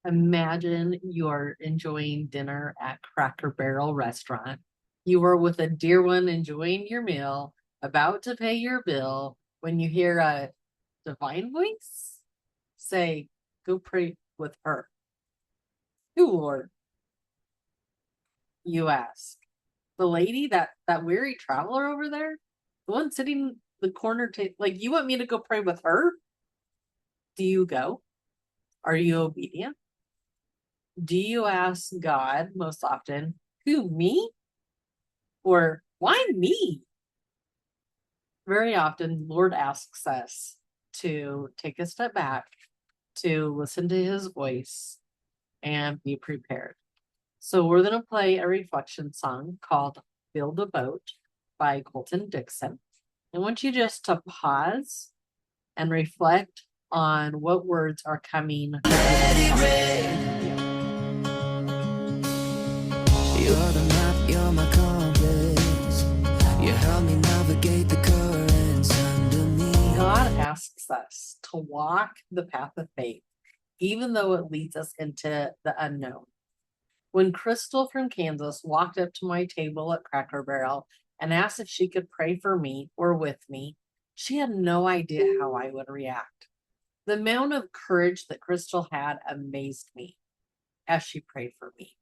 Imagine you're enjoying dinner at Cracker Barrel restaurant. You are with a dear one enjoying your meal, about to pay your bill, when you hear a divine voice say, "Go pray with her." Who, Lord? You ask. The lady, that weary traveler over there? The one sitting the corner table, like, you want me to go pray with her? Do you go? Are you obedient? Do you ask God most often, who, me? Or why me? Very often, Lord asks us to take a step back, to listen to his voice, and be prepared. So we're going to play a reflection song called Build a Boat by Colton Dixon. I want you just to pause and reflect on what words are coming. You're the map, you're my compass. You help me navigate the currents under me. God asks us to walk the path of faith, even though it leads us into the unknown. When Crystal from Kansas walked up to my table at Cracker Barrel and asked if she could pray for me or with me, she had no idea how I would react. The amount of courage that Crystal had amazed me as she prayed for me.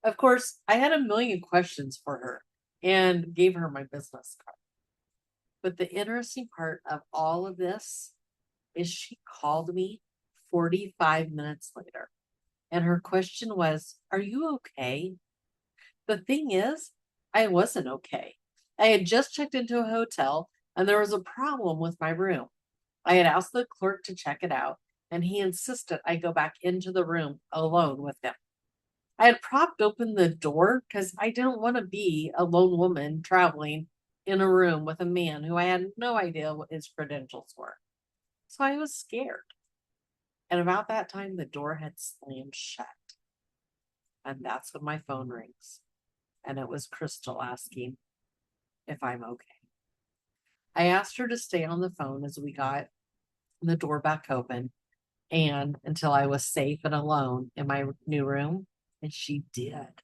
Of course, I had a million questions for her and gave her my business card. But the interesting part of all of this is she called me 45 minutes later. And her question was, "Are you okay?" The thing is, I wasn't okay. I had just checked into a hotel and there was a problem with my room. I had asked the clerk to check it out, and he insisted I go back into the room alone with him. I had propped open the door because I didn't want to be a lone woman traveling in a room with a man who I had no idea what his credentials were. So I was scared. And about that time, the door had slammed shut. And that's when my phone rings. And it was Crystal asking if I'm okay. I asked her to stay on the phone as we got the door back open and until I was safe and alone in my new room. And she did.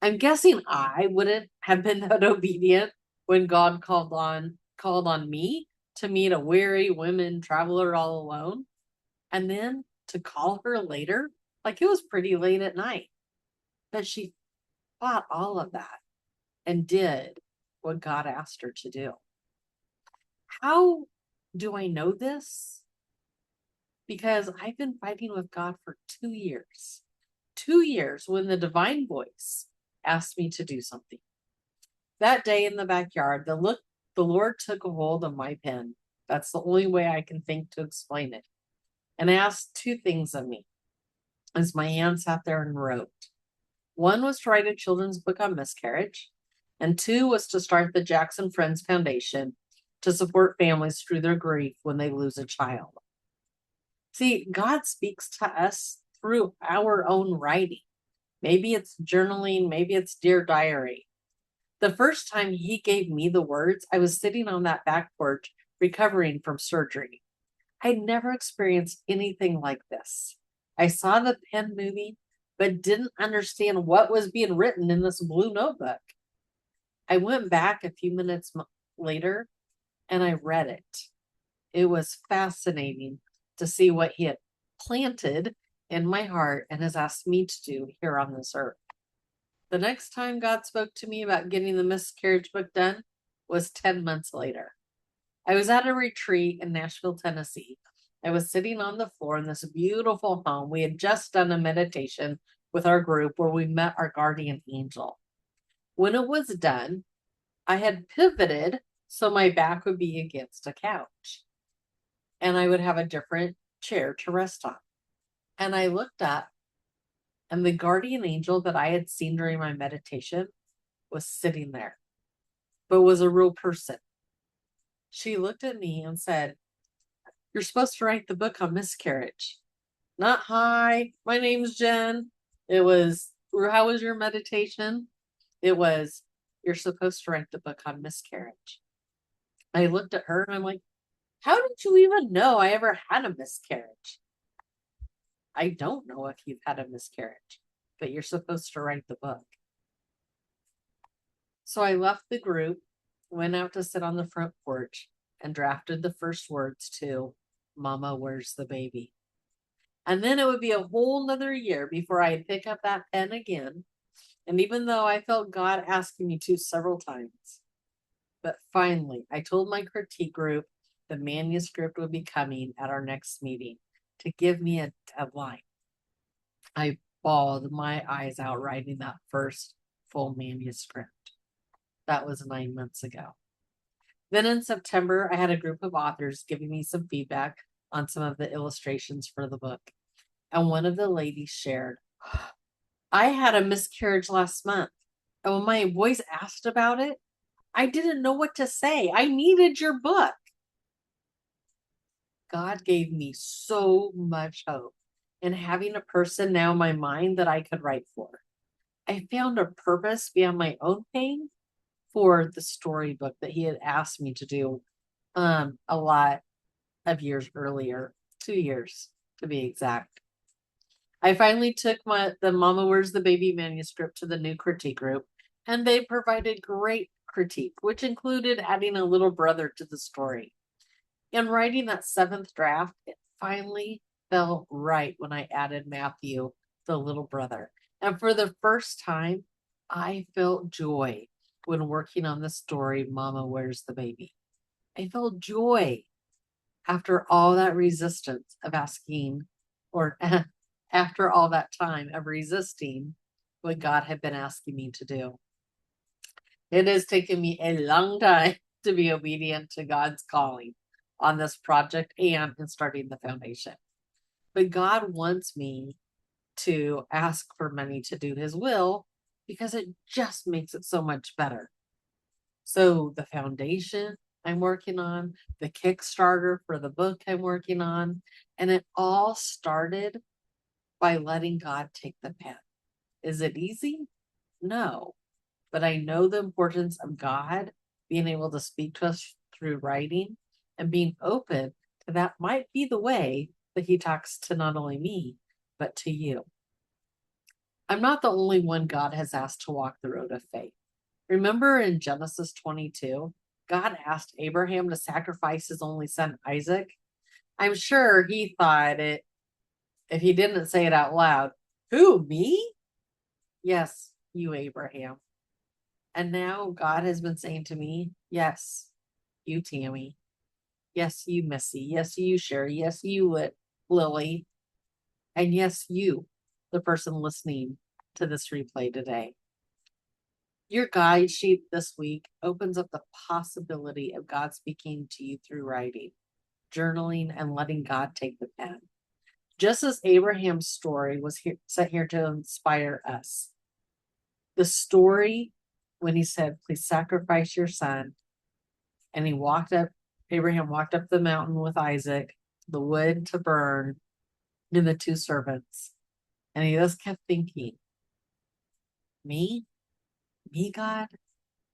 I'm guessing I wouldn't have been that obedient when God called on me to meet a weary women traveler all alone. And then to call her later, like it was pretty late at night. But she fought all of that and did what God asked her to do. How do I know this? Because I've been fighting with God for 2 years. 2 years when the divine voice asked me to do something. That day in the backyard, the Lord took a hold of my pen. That's the only way I can think to explain it. And asked two things of me as my aunt sat there and wrote. One was to write a children's book on miscarriage, and two was to start the Jackson Friends Foundation to support families through their grief when they lose a child. See, God speaks to us through our own writing. Maybe it's journaling, maybe it's Dear Diary. The first time he gave me the words, I was sitting on that back porch recovering from surgery. I'd never experienced anything like this. I saw the pen moving, but didn't understand what was being written in this blue notebook. I went back a few minutes later and I read it. It was fascinating to see what he had planted in my heart and has asked me to do here on this earth. The next time God spoke to me about getting the miscarriage book done was 10 months later. I was at a retreat in Nashville, Tennessee. I was sitting on the floor in this beautiful home. We had just done a meditation with our group where we met our guardian angel. When it was done, I had pivoted so my back would be against a couch and I would have a different chair to rest on. And I looked up, and the guardian angel that I had seen during my meditation was sitting there, but was a real person. She looked at me and said, "You're supposed to write the book on miscarriage." Not, "Hi, my name's Jen." It was, "How was your meditation?" It was, "You're supposed to write the book on miscarriage." I looked at her and I'm like, "How did you even know I ever had a miscarriage?" I don't know if you've had a miscarriage, but you're supposed to write the book. So I left the group, went out to sit on the front porch, and drafted the first words to Mama, Where's the Baby? And then it would be a whole nother year before I'd pick up that pen again. And even though I felt God asking me to several times, but finally I told my critique group the manuscript would be coming at our next meeting to give me a deadline. I bawled my eyes out writing that first full manuscript. That was 9 months ago. Then in September, I had a group of authors giving me some feedback on some of the illustrations for the book. And one of the ladies shared, I had a miscarriage last month. And when my boys asked about it, I didn't know what to say. I needed your book. God gave me so much hope in having a person now in my mind that I could write for. I found a purpose beyond my own pain for the storybook that he had asked me to do a lot of years earlier, 2 years to be exact. I finally took the Mama Where's the Baby manuscript to the new critique group, and they provided great critique, which included adding a little brother to the story. In writing that 7th draft, it finally felt right when I added Matthew, the little brother. And for the first time, I felt joy when working on the story, Mama Where's the Baby? I felt joy after all that resistance of asking, or after all that time of resisting what God had been asking me to do. It has taken me a long time to be obedient to God's calling on this project and in starting the foundation. But God wants me to ask for money to do his will because it just makes it so much better. So the foundation I'm working on, the Kickstarter for the book I'm working on, and it all started by letting God take the pen. Is it easy? No. But I know the importance of God being able to speak to us through writing and being open to that might be the way that he talks to not only me, but to you. I'm not the only one God has asked to walk the road of faith. Remember in Genesis 22, God asked Abraham to sacrifice his only son, Isaac. I'm sure he thought it, if he didn't say it out loud, who, me? Yes, you, Abraham. And now God has been saying to me, yes, you, Tammy. Yes, you, Missy. Yes, you, Sherry. Yes, you, Lily. And yes, you, the person listening to this replay today. Your guide sheet this week opens up the possibility of God speaking to you through writing, journaling, and letting God take the pen. Just as Abraham's story was set here to inspire us. The story, when he said, please sacrifice your son, and Abraham walked up the mountain with Isaac, the wood to burn, and the 2 servants. And he just kept thinking, me, God,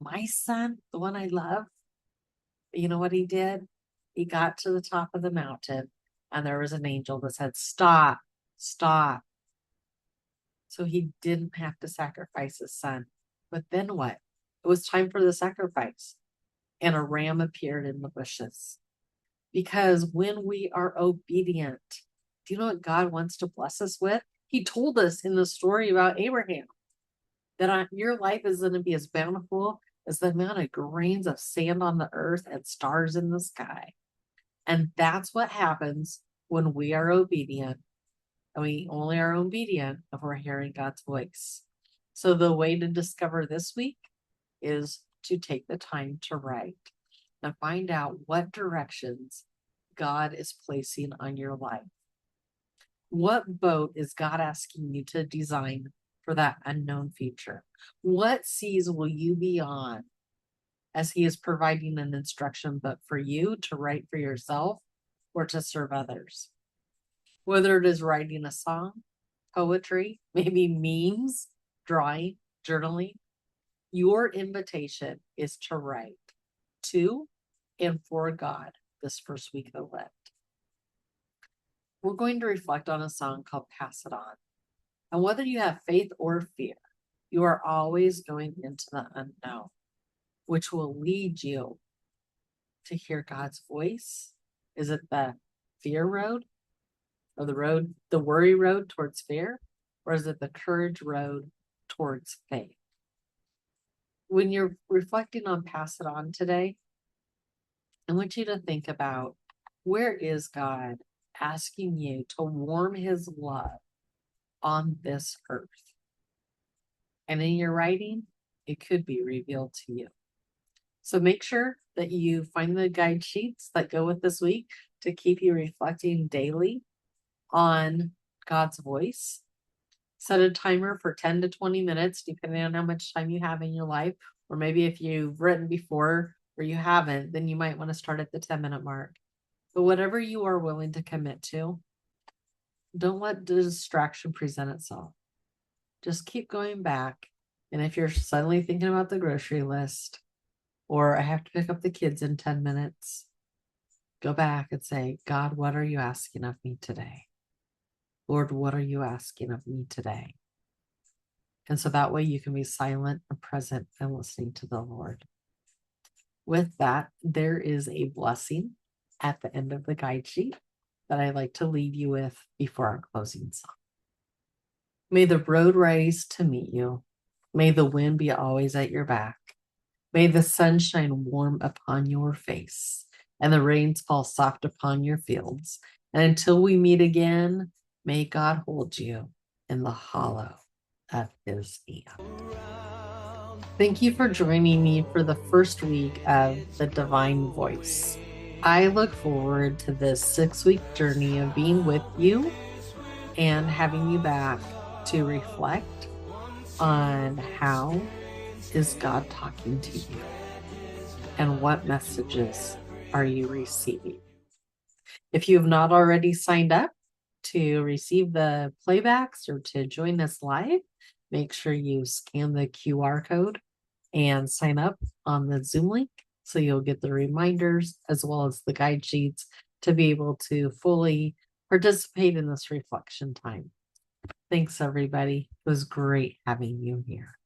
my son, the one I love. But you know what he did? He got to the top of the mountain, and there was an angel that said, stop. So he didn't have to sacrifice his son. But then what? It was time for the sacrifice. And a ram appeared in the bushes. Because when we are obedient, do you know what God wants to bless us with? He told us in the story about Abraham that your life is going to be as bountiful as the amount of grains of sand on the earth and stars in the sky. And that's what happens when we are obedient. And we only are obedient if we're hearing God's voice. So the way to discover this week is to take the time to write and find out what directions God is placing on your life. What boat is God asking you to design for that unknown future? What seas will you be on as he is providing an instruction book for you to write for yourself or to serve others? Whether it is writing a song, poetry, maybe memes, drawing, journaling, your invitation is to write to and for God this first week of Lent. we're going to reflect on a song called Pass It On. And whether you have faith or fear, you are always going into the unknown, which will lead you to hear God's voice. Is it the fear road or the worry road towards fear? Or is it the courage road towards faith? When you're reflecting on Pass It On today, I want you to think about, where is God asking you to warm his love on this earth? And in your writing, it could be revealed to you. So make sure that you find the guide sheets that go with this week to keep you reflecting daily on God's voice. Set a timer for 10 to 20 minutes, depending on how much time you have in your life. Or maybe if you've written before or you haven't, then you might want to start at the 10-minute mark. But whatever you are willing to commit to, don't let distraction present itself. Just keep going back. And if you're suddenly thinking about the grocery list, or I have to pick up the kids in 10 minutes, go back and say, God, what are you asking of me today? Lord, what are you asking of me today? And so that way you can be silent and present and listening to the Lord. With that, there is a blessing at the end of the guide sheet that I'd like to leave you with before our closing song. May the road rise to meet you. May the wind be always at your back. May the sun shine warm upon your face and the rains fall soft upon your fields. And until we meet again, may God hold you in the hollow of his hand. Thank you for joining me for the first week of The Divine Voice. I look forward to this 6-week journey of being with you and having you back to reflect on how is God talking to you and what messages are you receiving. If you have not already signed up to receive the playbacks or to join us live, make sure you scan the QR code and sign up on the Zoom link so you'll get the reminders as well as the guide sheets to be able to fully participate in this reflection time. Thanks, everybody. It was great having you here.